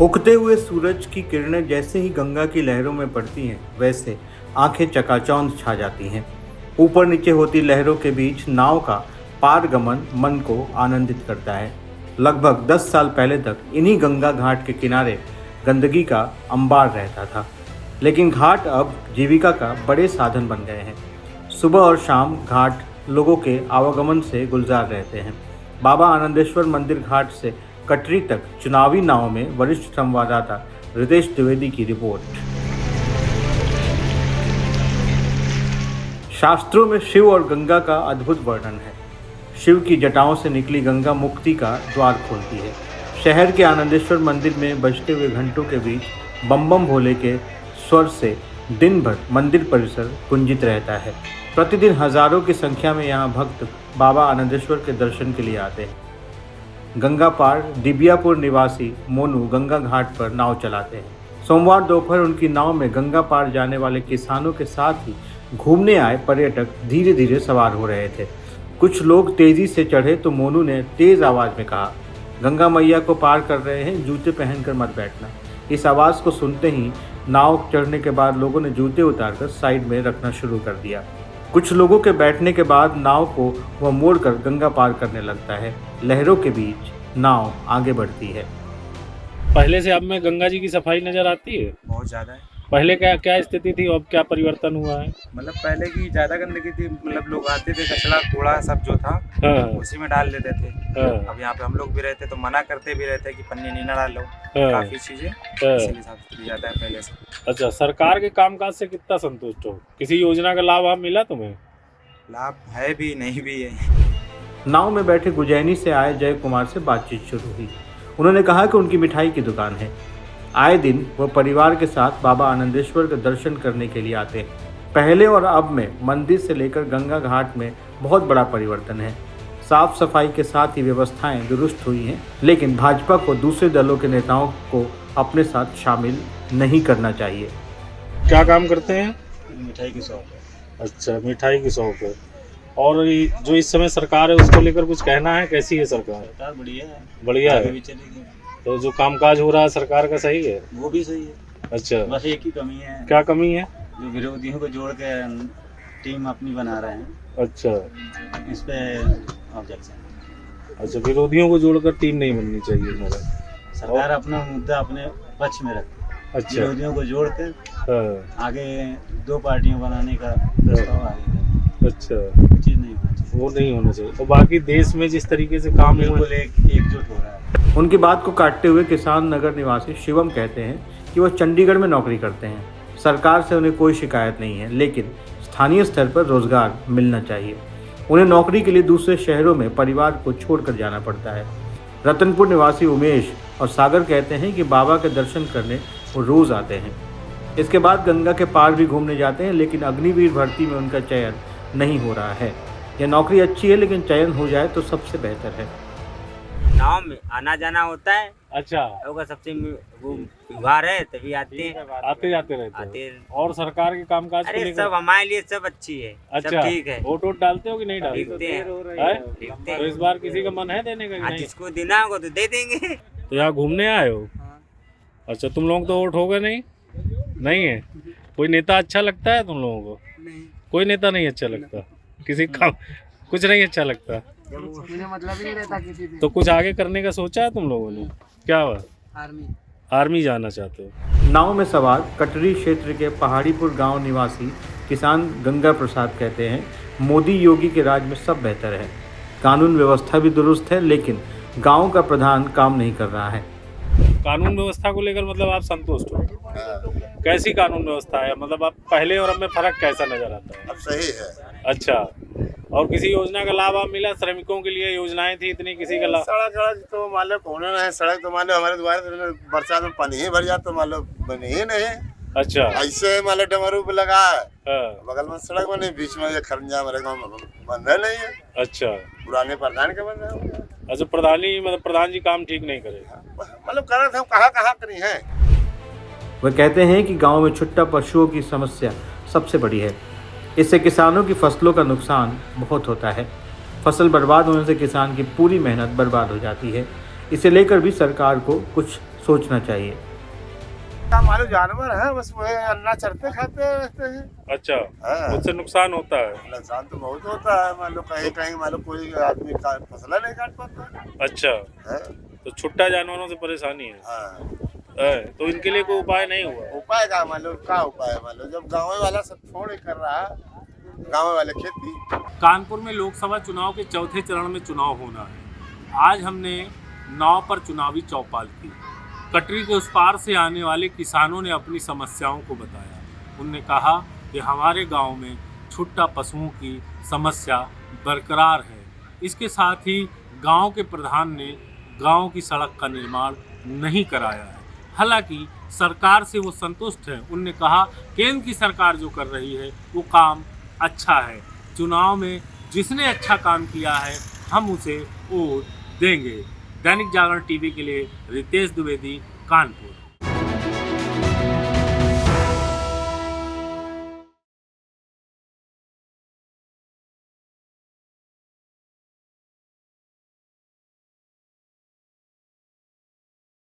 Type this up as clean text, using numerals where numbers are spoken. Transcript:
उगते हुए सूरज की किरणें जैसे ही गंगा की लहरों में पड़ती हैं, वैसे आंखें चकाचौंध छा जाती हैं। ऊपर नीचे होती लहरों के बीच नाव का पारगमन मन को आनंदित करता है। लगभग 10 साल पहले तक इन्हीं गंगा घाट के किनारे गंदगी का अंबार रहता था, लेकिन घाट अब जीविका का बड़े साधन बन गए हैं। सुबह और शाम घाट लोगों के आवागमन से गुलजार रहते हैं। बाबा आनंदेश्वर मंदिर घाट से कटरी तक चुनावी नाव में वरिष्ठ संवाददाता रितेश द्विवेदी की रिपोर्ट। शास्त्रों में शिव और गंगा का अद्भुत वर्णन है। शिव की जटाओं से निकली गंगा मुक्ति का द्वार खोलती है। शहर के आनंदेश्वर मंदिर में बजते हुए घंटों के बीच बम बम भोले के स्वर से दिन भर मंदिर परिसर गुंजित रहता है। प्रतिदिन हजारों की संख्या में यहाँ भक्त बाबा आनंदेश्वर के दर्शन के लिए आते हैं। गंगा पार दिबियापुर निवासी मोनू गंगा घाट पर नाव चलाते हैं। सोमवार दोपहर उनकी नाव में गंगा पार जाने वाले किसानों के साथ ही घूमने आए पर्यटक धीरे धीरे सवार हो रहे थे। कुछ लोग तेजी से चढ़े तो मोनू ने तेज आवाज में कहा, गंगा मैया को पार कर रहे हैं, जूते पहनकर मत बैठना। इस आवाज़ को सुनते ही नाव चढ़ने के बाद लोगों ने जूते उतारकर साइड में रखना शुरू कर दिया। कुछ लोगों के बैठने के बाद नाव को वह मोड़कर गंगा पार करने लगता है। लहरों के बीच नाव आगे बढ़ती है। पहले से अब में गंगा जी की सफाई नजर आती है? बहुत ज़्यादा है। पहले क्या स्थिति थी, अब क्या परिवर्तन हुआ है? मतलब पहले की ज़्यादा गंदगी थी, मतलब लोग आते थे, कचरा कूड़ा सब जो था उसी में डाल देते थे। अब यहाँ पे हम लोग भी रहते तो मना करते भी रहते कि पन्नी नहीं ना डालो, काफ़ी चीज़ें इसीलिए साफ सुथरी ज़्यादा है पहले से। अच्छा, सरकार के कामकाज से कितना संतुष्ट हो? किसी योजना का लाभ आप मिला तुम्हें? लाभ है भी नहीं भी है। नाव में बैठे गुजैनी से आए जय कुमार से बातचीत शुरू हुई। उन्होंने कहा कि उनकी मिठाई की दुकान है। आए दिन वह परिवार के साथ बाबा आनंदेश्वर के दर्शन करने के लिए आते हैं। पहले और अब में मंदिर से लेकर गंगा घाट में बहुत बड़ा परिवर्तन है। साफ सफाई के साथ ही व्यवस्थाएं दुरुस्त हुई हैं, लेकिन भाजपा को दूसरे दलों के नेताओं को अपने साथ शामिल नहीं करना चाहिए। क्या काम करते हैं? मिठाई की शॉप है। अच्छा, मिठाई की शॉप है। और जो इस समय सरकार है उसको लेकर कुछ कहना है? कैसी है सरकार? सरकार बढ़िया है, बढ़िया है। भी चलेगी। तो जो कामकाज हो रहा है सरकार का सही है? वो भी सही है। अच्छा, बस एक ही कमी है। क्या कमी है? जो विरोधियों को जोड़ के टीम अपनी बना रहे हैं। अच्छा, इस पे ऑब्जेक्शन। अच्छा, विरोधियों को जोड़कर टीम नहीं बननी चाहिए मगर सरकार अपना मुद्दा अपने पक्ष में रखती है। अच्छा, विरोधियों को जोड़कर आगे दो पार्टियां बनाने का प्रस्ताव आगे। अच्छा, चीज नहीं होना चाहिए, वो नहीं होना चाहिए। और बाकी देश में जिस तरीके से काम बिल्कुल एकजुट हो रहा है। उनकी बात को काटते हुए किसान नगर निवासी शिवम कहते हैं कि वह चंडीगढ़ में नौकरी करते हैं। सरकार से उन्हें कोई शिकायत नहीं है, लेकिन स्थानीय स्तर पर रोजगार मिलना चाहिए। उन्हें नौकरी के लिए दूसरे शहरों में परिवार को छोड़कर जाना पड़ता है। रतनपुर निवासी उमेश और सागर कहते हैं कि बाबा के दर्शन करने वो रोज आते हैं। इसके बाद गंगा के पार भी घूमने जाते हैं, लेकिन अग्निवीर भर्ती में उनका चयन नहीं हो रहा है। यह नौकरी अच्छी है, लेकिन चयन हो जाए तो सबसे बेहतर है। गाँव में आना जाना होता है। अच्छा, होगा सबसे वो व्यवहार है, तभी आते हैं, आते जाते रहते आते हैं। हैं। और सरकार के कामकाज को अरे लेकर सब हमारे लिए सब अच्छी है। अच्छा, सब ठीक है। वोट वोट डालते हो कि नहीं डालते? लिखते हैं, हैं? लिखते तो इस हैं। बार किसी का मन है देने का कि नहीं? जिसको देना होगा तो दे देंगे। तो यहाँ घूमने आए हो? अच्छा, तुम लोग तो वोट होगा नहीं? नहीं है? कोई नेता अच्छा लगता है तुम लोगों को? नहीं। कोई नेता नहीं अच्छा लगता? किसी काम कुछ नहीं अच्छा लगता? मुझे मतलब ही नहीं रहता किसी से। तो कुछ आगे करने का सोचा है तुम लोगों ने? क्या हुआ? आर्मी जाना चाहते हो? नाव में सवार कटरी क्षेत्र के पहाड़ीपुर गांव निवासी किसान गंगा प्रसाद कहते हैं, मोदी योगी के राज में सब बेहतर है। कानून व्यवस्था भी दुरुस्त है, लेकिन गांव का प्रधान काम नहीं कर रहा है। कानून व्यवस्था को लेकर मतलब आप संतुष्ट हो? कैसी कानून व्यवस्था है? मतलब आप पहले और अब में फर्क कैसा नजर आता है? अब सही है। अच्छा, और किसी योजना का लाभ आप मिला? श्रमिकों के लिए योजनाएं थी इतनी, किसी का लाभ? सड़क तो मान लो कौन है, सड़क तो मान लो हमारे द्वारा बरसात में पानी ही भर जाता तो मान लो बने ही नहीं। अच्छा, ऐसे मान लो डमरू पे लगा है, हाँ। बगल में सड़क बने, बीच में खरंजा हमारे गाँव में बंद नहीं है। अच्छा, पुराने प्रधान के बंद है। अच्छा, प्रधान जी काम ठीक नहीं करे? मतलब करत हम कहाँ करी है। वह कहते हैं कि गांव में छुट्टा पशुओं की समस्या सबसे बड़ी है। इससे किसानों की फसलों का नुकसान बहुत होता है। फसल बर्बाद होने से किसान की पूरी मेहनत बर्बाद हो जाती है। इसे लेकर भी सरकार को कुछ सोचना चाहिए। हमारे जानवर है, बस वो अन्ना चरते खाते रहते हैं। अच्छा, हाँ। उससे नुकसान होता है। नुकसान तो बहुत होता है, मान लो कहीं कहीं मान लो कोई आदमी फसल नहीं काट पाता अच्छा, है। तो छुट्टा जानवरों से परेशानी है। हाँ। तो इनके लिए कोई उपाय नहीं हुआ? उपाय का मान लो, क्या उपाय है, मान लो जब गाँव वाला सब छोड़ कर रहा है, गाँव वाले खेती। कानपुर में लोकसभा चुनाव के चौथे चरण में चुनाव होना है। आज हमने नाव पर चुनावी चौपाल की। कटरी के उस पार से आने वाले किसानों ने अपनी समस्याओं को बताया। उनने कहा कि हमारे गांव में छुट्टा पशुओं की समस्या बरकरार है। इसके साथ ही गांव के प्रधान ने गांव की सड़क का निर्माण नहीं कराया है। हालांकि सरकार से वो संतुष्ट हैं। उनने कहा केंद्र की सरकार जो कर रही है वो काम अच्छा है। चुनाव में जिसने अच्छा काम किया है हम उसे वोट देंगे। दैनिक जागरण टीवी के लिए रितेश द्विवेदी, कानपुर।